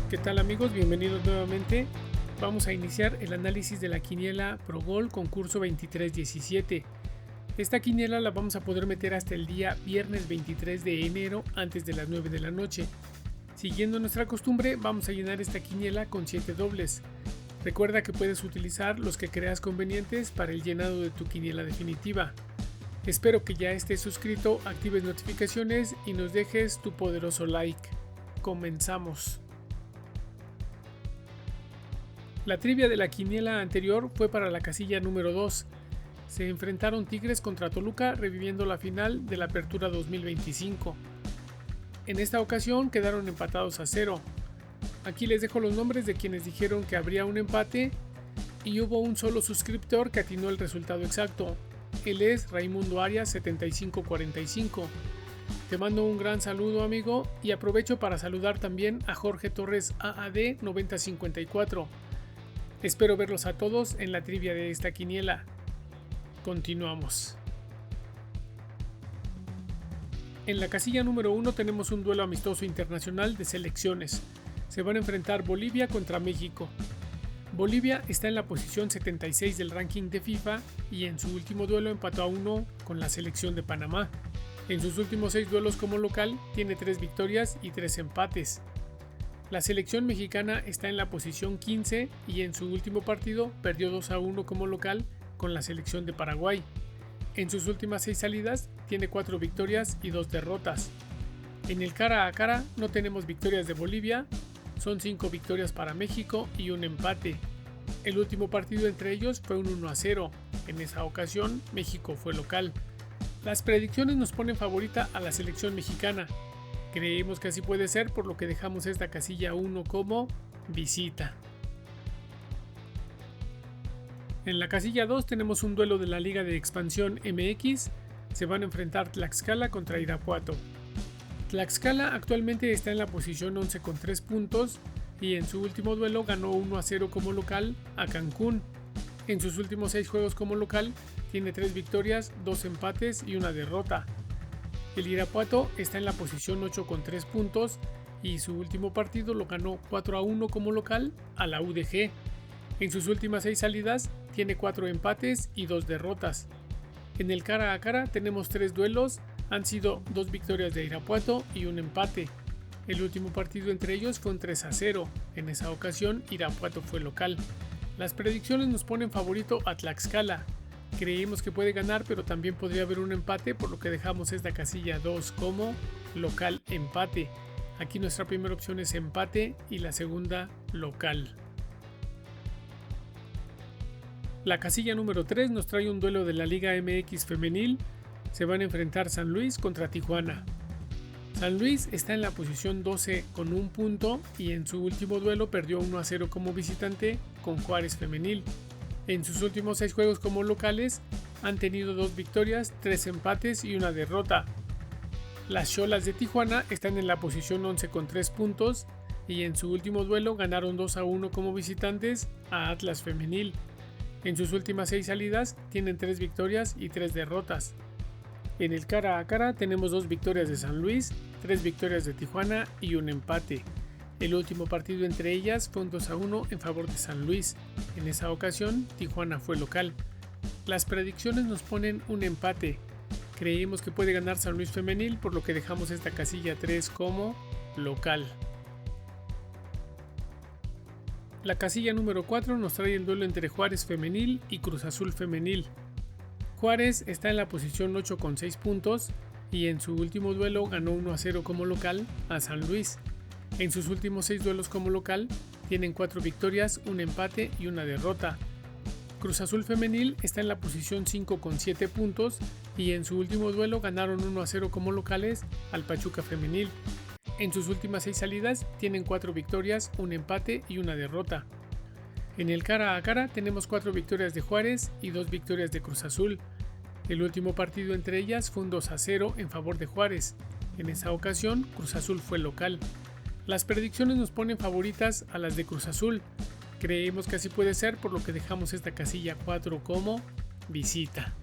¿Qué tal amigos? Bienvenidos nuevamente. Vamos a iniciar el análisis de la quiniela Pro Gol concurso 23-17. Esta quiniela la vamos a poder meter hasta el día viernes 23 de enero antes de las 9 de la noche. Siguiendo nuestra costumbre, vamos a llenar esta quiniela con 7 dobles. Recuerda que puedes utilizar los que creas convenientes para el llenado de tu quiniela definitiva. Espero que ya estés suscrito, actives notificaciones y nos dejes tu poderoso like. Comenzamos. La trivia de la quiniela anterior fue para la casilla número 2. Se enfrentaron Tigres contra Toluca reviviendo la final de la Apertura 2025. En esta ocasión quedaron empatados a 0. Aquí les dejo los nombres de quienes dijeron que habría un empate y hubo un solo suscriptor que atinó el resultado exacto. Él es Raimundo Arias 7545. Te mando un gran saludo amigo y aprovecho para saludar también a Jorge Torres AAD 9054. Espero verlos a todos en la trivia de esta quiniela. Continuamos. En la casilla número 1 tenemos un duelo amistoso internacional de selecciones. Se van a enfrentar Bolivia contra México. Bolivia está en la posición 76 del ranking de FIFA y en su último duelo empató a 1 con la selección de Panamá. En sus últimos 6 duelos como local tiene 3 victorias y 3 empates. La selección mexicana está en la posición 15 y en su último partido perdió 2-1 como local con la selección de Paraguay. En sus últimas 6 salidas tiene 4 victorias y 2 derrotas. En el cara a cara no tenemos victorias de Bolivia, son 5 victorias para México y un empate. El último partido entre ellos fue un 1-0, en esa ocasión México fue local. Las predicciones nos ponen favorita a la selección mexicana. Creemos que así puede ser, por lo que dejamos esta casilla 1 como visita. En la casilla 2 tenemos un duelo de la Liga de Expansión MX. Se van a enfrentar Tlaxcala contra Irapuato. Tlaxcala actualmente está en la posición 11 con 3 puntos y en su último duelo ganó 1-0 como local a Cancún. En sus últimos 6 juegos como local tiene 3 victorias, 2 empates y una derrota. El Irapuato está en la posición 8 con 3 puntos y su último partido lo ganó 4-1 como local a la UDG. En sus últimas 6 salidas tiene 4 empates y 2 derrotas. En el cara a cara tenemos 3 duelos, han sido 2 victorias de Irapuato y un empate. El último partido entre ellos fue un 3-0, en esa ocasión Irapuato fue local. Las predicciones nos ponen favorito a Tlaxcala. Creemos que puede ganar, pero también podría haber un empate, por lo que dejamos esta casilla 2 como local empate. Aquí nuestra primera opción es empate y la segunda local. La casilla número 3 nos trae un duelo de la Liga MX femenil. Se van a enfrentar San Luis contra Tijuana. San Luis está en la posición 12 con 1 punto y en su último duelo perdió 1-0 como visitante con Juárez femenil. En sus últimos 6 juegos como locales han tenido 2 victorias, 3 empates y una derrota. Las Xolas de Tijuana están en la posición 11 con 3 puntos y en su último duelo ganaron 2-1 como visitantes a Atlas femenil. En sus últimas 6 salidas tienen 3 victorias y 3 derrotas. En el cara a cara tenemos 2 victorias de San Luis, 3 victorias de Tijuana y un empate. El último partido entre ellas fue un 2-1 en favor de San Luis. En esa ocasión, Tijuana fue local. Las predicciones nos ponen un empate. Creemos que puede ganar San Luis femenil, por lo que dejamos esta casilla 3 como local. La casilla número 4 nos trae el duelo entre Juárez femenil y Cruz Azul femenil. Juárez está en la posición 8 con 6 puntos y en su último duelo ganó 1-0 como local a San Luis. En sus últimos 6 duelos como local tienen 4 victorias, un empate y una derrota. Cruz Azul femenil está en la posición 5 con 7 puntos y en su último duelo ganaron 1-0 como locales al Pachuca femenil. En sus últimas 6 salidas tienen 4 victorias, un empate y una derrota. En el cara a cara tenemos 4 victorias de Juárez y 2 victorias de Cruz Azul. El último partido entre ellas fue un 2-0 en favor de Juárez. En esa ocasión Cruz Azul fue local. Las predicciones nos ponen favoritas a las de Cruz Azul. Creemos que así puede ser, por lo que dejamos esta casilla 4 como visita.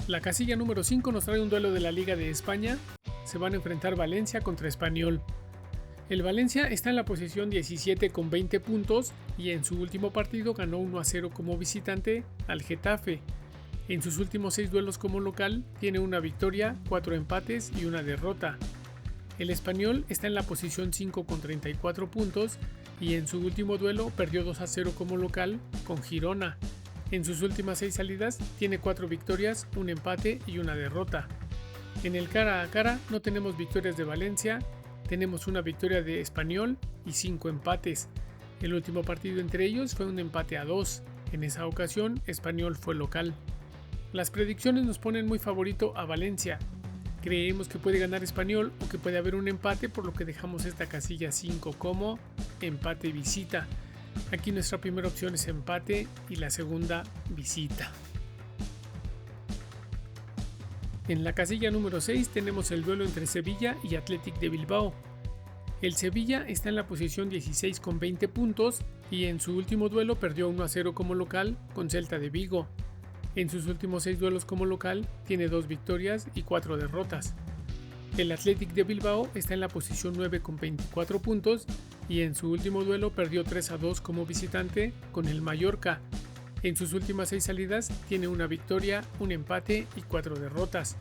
La casilla número 5 nos trae un duelo de la Liga de España. Se van a enfrentar Valencia contra Espanyol. El Valencia está en la posición 17 con 20 puntos y en su último partido ganó 1-0 como visitante al Getafe. En sus últimos 6 duelos como local tiene una victoria, 4 empates y una derrota. El Español está en la posición 5 con 34 puntos y en su último duelo perdió 2-0 como local con Girona. En sus últimas 6 salidas tiene 4 victorias, un empate y una derrota. En el cara a cara no tenemos victorias de Valencia, tenemos una victoria de Español y 5 empates. El último partido entre ellos fue un empate a 2. En esa ocasión, Español fue local. Las predicciones nos ponen muy favorito a Valencia. Creemos que puede ganar Español o que puede haber un empate, por lo que dejamos esta casilla 5 como empate visita. Aquí nuestra primera opción es empate y la segunda visita. En la casilla número 6 tenemos el duelo entre Sevilla y Athletic de Bilbao. El Sevilla está en la posición 16 con 20 puntos y en su último duelo perdió 1-0 como local con Celta de Vigo. En sus últimos 6 duelos como local tiene 2 victorias y 4 derrotas. El Athletic de Bilbao está en la posición 9 con 24 puntos y en su último duelo perdió 3-2 como visitante con el Mallorca. En sus últimas 6 salidas tiene una victoria, un empate y 4 derrotas.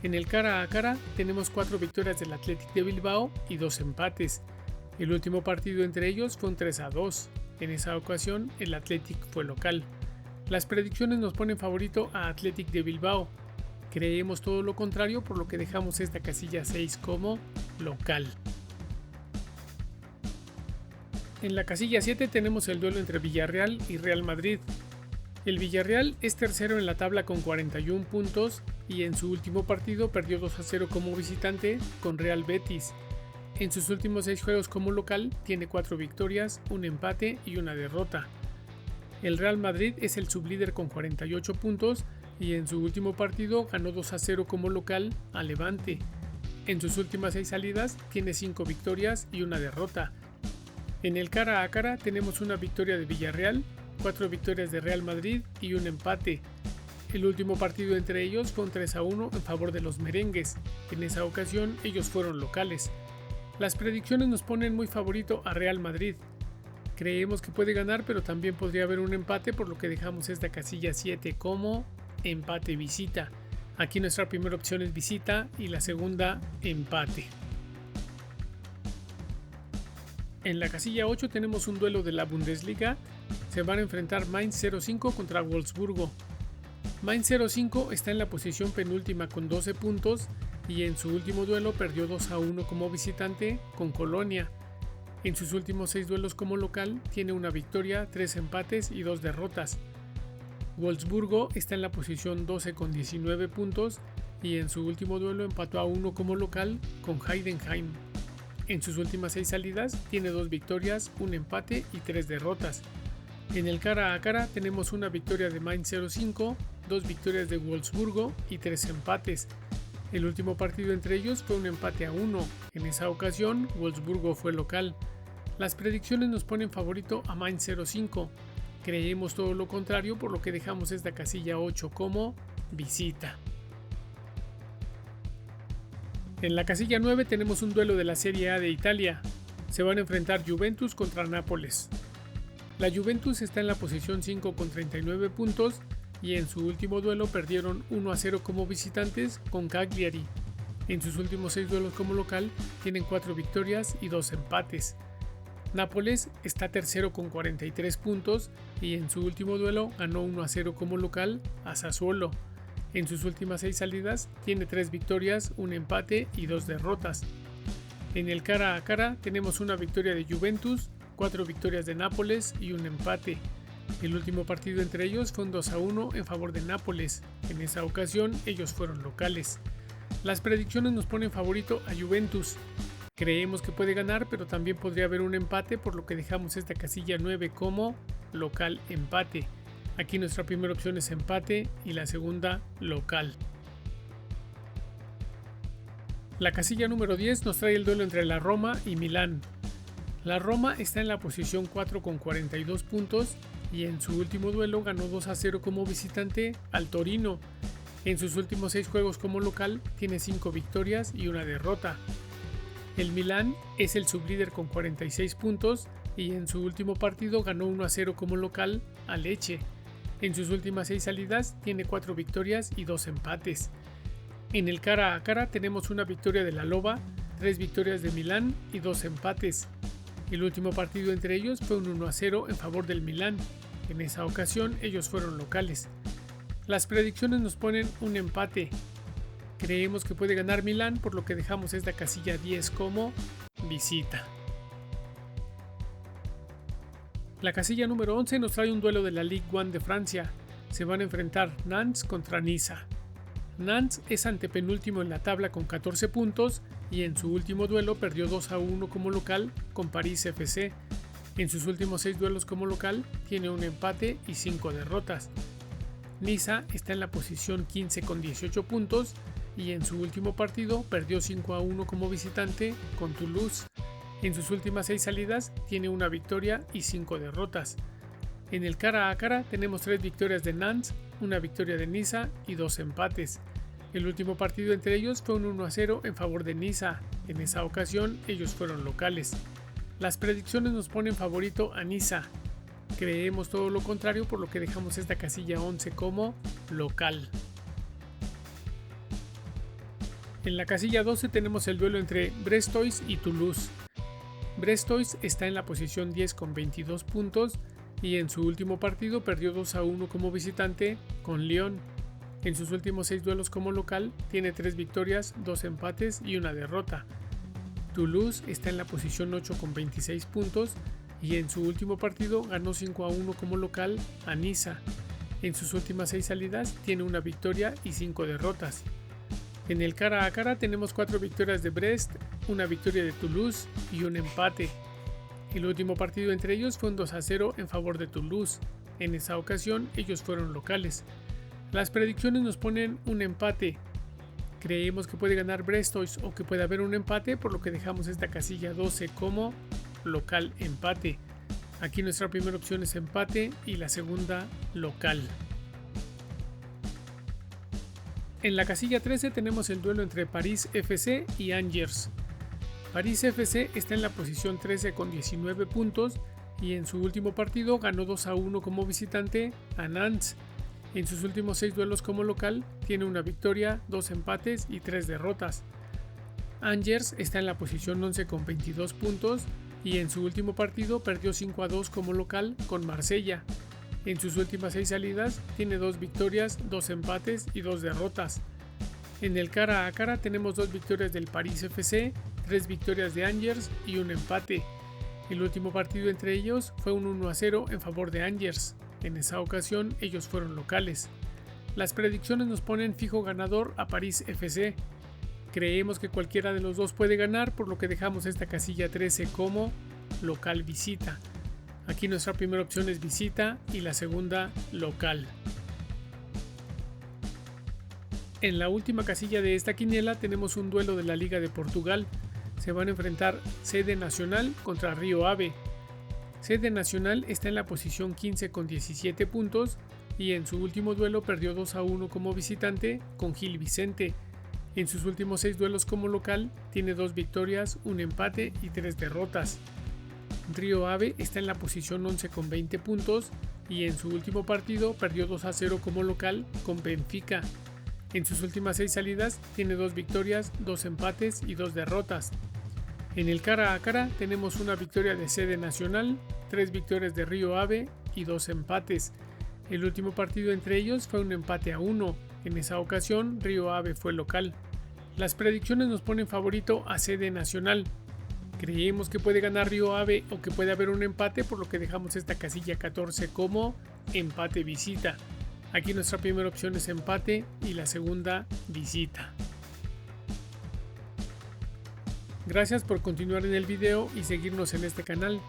En el cara a cara tenemos 4 victorias del Athletic de Bilbao y 2 empates. El último partido entre ellos fue un 3-2. En esa ocasión el Athletic fue local. Las predicciones nos ponen favorito a Athletic de Bilbao. Creemos todo lo contrario, por lo que dejamos esta casilla 6 como local. En la casilla 7 tenemos el duelo entre Villarreal y Real Madrid. El Villarreal es tercero en la tabla con 41 puntos y en su último partido perdió 2-0 como visitante con Real Betis. En sus últimos 6 juegos como local tiene 4 victorias, un empate y una derrota. El Real Madrid es el sublíder con 48 puntos y en su último partido ganó 2-0 como local a Levante. En sus últimas 6 salidas tiene 5 victorias y una derrota. En el cara a cara tenemos una victoria de Villarreal, 4 victorias de Real Madrid y un empate. El último partido entre ellos fue un 3-1 en favor de los merengues. En esa ocasión ellos fueron locales. Las predicciones nos ponen muy favorito a Real Madrid. Creemos que puede ganar, pero también podría haber un empate, por lo que dejamos esta casilla 7 como empate visita. Aquí nuestra primera opción es visita y la segunda empate. En la casilla 8 tenemos un duelo de la Bundesliga. Se van a enfrentar Mainz 05 contra Wolfsburgo. Mainz 05 está en la posición penúltima con 12 puntos y en su último duelo perdió 2-1 como visitante con Colonia. En sus últimos 6 duelos como local tiene una victoria, 3 empates y 2 derrotas. Wolfsburgo está en la posición 12 con 19 puntos y en su último duelo empató a 1 como local con Heidenheim. En sus últimas 6 salidas tiene 2 victorias, un empate y 3 derrotas. En el cara a cara tenemos una victoria de Mainz 05, 2 victorias de Wolfsburgo y 3 empates. El último partido entre ellos fue un empate a 1. En esa ocasión Wolfsburgo fue local. Las predicciones nos ponen favorito a Mainz 05. Creemos todo lo contrario, por lo que dejamos esta casilla 8 como visita. En la casilla 9 tenemos un duelo de la Serie A de Italia. Se van a enfrentar Juventus contra Nápoles. La Juventus está en la posición 5 con 39 puntos y en su último duelo perdieron 1-0 como visitantes con Cagliari. En sus últimos 6 duelos como local tienen 4 victorias y 2 empates. Nápoles está tercero con 43 puntos y en su último duelo ganó 1-0 como local a Sassuolo. En sus últimas 6 salidas tiene 3 victorias, un empate y 2 derrotas. En el cara a cara tenemos una victoria de Juventus, 4 victorias de Nápoles y un empate. El último partido entre ellos fue un 2-1 en favor de Nápoles. En esa ocasión ellos fueron locales. Las predicciones nos ponen favorito a Juventus. Creemos que puede ganar, pero también podría haber un empate, por lo que dejamos esta casilla 9 como local empate. Aquí nuestra primera opción es empate y la segunda local. La casilla número 10 nos trae el duelo entre la Roma y Milán. La Roma está en la posición 4 con 42 puntos y en su último duelo ganó 2-0 como visitante al Torino. En sus últimos 6 juegos como local tiene 5 victorias y una derrota. El Milán es el sublíder con 46 puntos y en su último partido ganó 1-0 como local a Lecce. En sus últimas 6 salidas tiene 4 victorias y 2 empates. En el cara a cara tenemos una victoria de la Loba, 3 victorias de Milán y 2 empates. El último partido entre ellos fue un 1-0 en favor del Milán. En esa ocasión ellos fueron locales. Las predicciones nos ponen un empate. Creemos que puede ganar Milán, por lo que dejamos esta casilla 10 como visita. La casilla número 11 nos trae un duelo de la Ligue 1 de Francia. Se van a enfrentar Nantes contra Niza. Nantes es antepenúltimo en la tabla con 14 puntos y en su último duelo perdió 2-1 como local con París FC. En sus últimos 6 duelos como local tiene un empate y 5 derrotas. Niza está en la posición 15 con 18 puntos y en su último partido perdió 5-1 como visitante con Toulouse. En sus últimas 6 salidas tiene una victoria y 5 derrotas. En el cara a cara tenemos 3 victorias de Nantes, una victoria de Niza y 2 empates. El último partido entre ellos fue un 1-0 en favor de Niza. En esa ocasión ellos fueron locales. Las predicciones nos ponen favorito a Niza. Creemos todo lo contrario, por lo que dejamos esta casilla 11 como local. En la casilla 12 tenemos el duelo entre Brestois y Toulouse. Brestois está en la posición 10 con 22 puntos y en su último partido perdió 2-1 como visitante con Lyon. En sus últimos 6 duelos como local tiene 3 victorias, 2 empates y una derrota. Toulouse está en la posición 8 con 26 puntos y en su último partido ganó 5-1 como local a Niza. En sus últimas 6 salidas tiene una victoria y 5 derrotas. En el cara a cara tenemos 4 victorias de Brest, una victoria de Toulouse y un empate. El último partido entre ellos fue un 2-0 en favor de Toulouse. En esa ocasión ellos fueron locales. Las predicciones nos ponen un empate. Creemos que puede ganar Brestois o que puede haber un empate, por lo que dejamos esta casilla 12 como local empate. Aquí nuestra primera opción es empate y la segunda local. En la casilla 13 tenemos el duelo entre París FC y Angers. París FC está en la posición 13 con 19 puntos y en su último partido ganó 2-1 como visitante a Nantes. En sus últimos 6 duelos como local tiene una victoria, 2 empates y 3 derrotas. Angers está en la posición 11 con 22 puntos y en su último partido perdió 5-2 como local con Marsella. En sus últimas 6 salidas tiene 2 victorias, 2 empates y 2 derrotas. En el cara a cara tenemos 2 victorias del París FC, 3 victorias de Angers y un empate. El último partido entre ellos fue un 1-0 en favor de Angers. En esa ocasión ellos fueron locales. Las predicciones nos ponen fijo ganador a París FC. Creemos que cualquiera de los dos puede ganar, por lo que dejamos esta casilla 13 como local visita. Aquí nuestra primera opción es visita y la segunda local. En la última casilla de esta quiniela tenemos un duelo de la Liga de Portugal. Se van a enfrentar Sede Nacional contra Río Ave. Sede Nacional está en la posición 15 con 17 puntos y en su último duelo perdió 2-1 como visitante con Gil Vicente. En sus últimos 6 duelos como local tiene 2 victorias, un empate y 3 derrotas. Río Ave está en la posición 11 con 20 puntos y en su último partido perdió 2-0 como local con Benfica. En sus últimas 6 salidas tiene 2 victorias, 2 empates y 2 derrotas. En el cara a cara tenemos una victoria de Sede Nacional, 3 victorias de Río Ave y 2 empates. El último partido entre ellos fue un empate a 1. En esa ocasión Río Ave fue local. Las predicciones nos ponen favorito a Sede Nacional. Creemos que puede ganar Río Ave o que puede haber un empate, por lo que dejamos esta casilla 14 como empate visita. Aquí nuestra primera opción es empate y la segunda visita. Gracias por continuar en el video y seguirnos en este canal.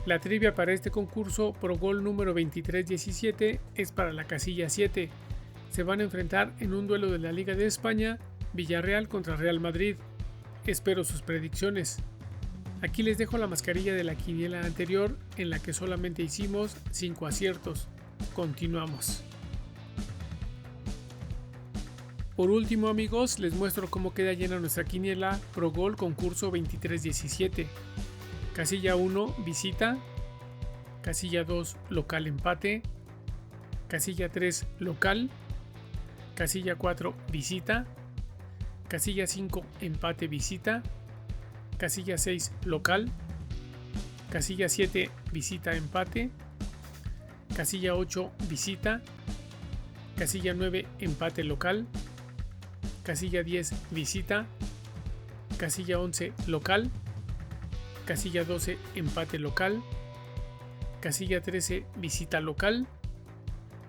La trivia para este concurso Pro Gol número 2317 es para la casilla 7. Se van a enfrentar en un duelo de la Liga de España, Villarreal contra Real Madrid. Espero sus predicciones. Aquí les dejo la mascarilla de la quiniela anterior en la que solamente hicimos 5 aciertos. Continuamos. Por último, amigos, les muestro cómo queda llena nuestra quiniela Pro Gol concurso 23-17. Casilla 1, visita. Casilla 2, local empate. Casilla 3, local. Casilla 4, visita. Casilla 5, empate visita. Casilla 6, local. Casilla 7, visita empate. Casilla 8, visita. Casilla 9, empate local. Casilla 10, visita. Casilla 11, local. Casilla 12, empate local. Casilla 13, visita local.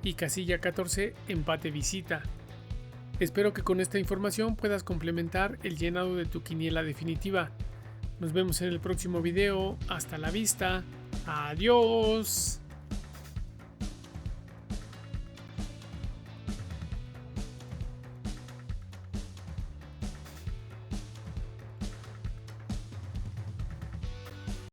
Y casilla 14, empate visita. Espero que con esta información puedas complementar el llenado de tu quiniela definitiva. Nos vemos en el próximo video. Hasta la vista. Adiós.